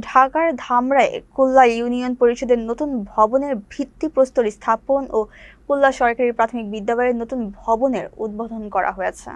ঢাকার ধামরায়ে কুল্লা ইউনিয়ন পরিষদের নতুন ভবনের ভিত্তিপ্রস্তর স্থাপন ও কুল্লা সরকারি প্রাথমিক বিদ্যালয়ের নতুন ভবনের উদ্বোধন করা হয়েছে।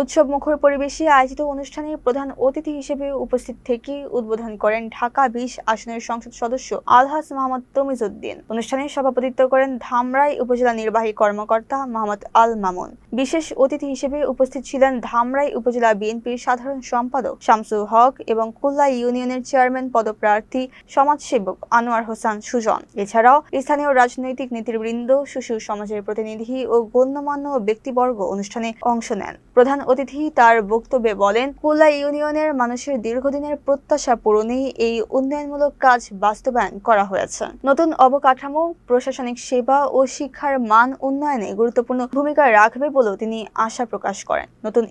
উৎসবমুখর পরিবেশে আয়োজিত অনুষ্ঠানে প্রধান অতিথি হিসেবে উপস্থিত থেকে উদ্বোধন করেন ঢাকা ২০ আসনের সংসদ সদস্য আলহাজ মোহাম্মদ তমিজউদ্দিন। অনুষ্ঠানে সভাপতিত্ব করেন ধামরাই উপজেলা নির্বাহী কর্মকর্তা মোহাম্মদ আল মামুন। বিশেষ অতিথি হিসেবে উপস্থিত ছিলেন ধামরাই উপজেলা বিএনপির সাধারণ সম্পাদক শামসুল হক এবং কুল্লা ইউনিয়নের চেয়ারম্যান পদপ্রার্থী সমাজসেবক আনোয়ার হোসেন সুজন। এছাড়াও স্থানীয় রাজনৈতিক নেতৃবৃন্দ, শিশু সমাজের প্রতিনিধি ও গণ্যমান্য ব্যক্তিবর্গ অনুষ্ঠানে অংশ নেন। প্রধান অতিথি তার বক্তব্যে বলেন, কুল্লা ইউনিয়নের মানুষের দীর্ঘদিনের প্রত্যাশা পূরণে এই উন্নয়নমূলক কাজ বাস্তবায়ন করা হয়েছে। নতুন অবকাঠামো, প্রশাসনিক সেবা ও শিক্ষার মান উন্নয়নে গুরুত্বপূর্ণ ভূমিকা রাখবে বলেও তিনি আশা প্রকাশ করেন। নতুন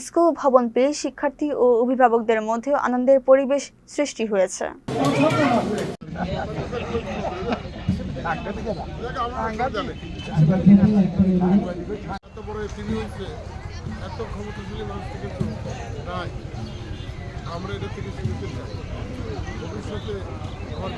স্কুল ভবন পেয়ে শিক্ষার্থী ও অভিভাবকদের মধ্যে আনন্দের পরিবেশ সৃষ্টি হয়েছে। এত ক্ষমতাশালী মানুষ থেকে তো নাই, আমরা এটা থেকে ভবিষ্যতে আমার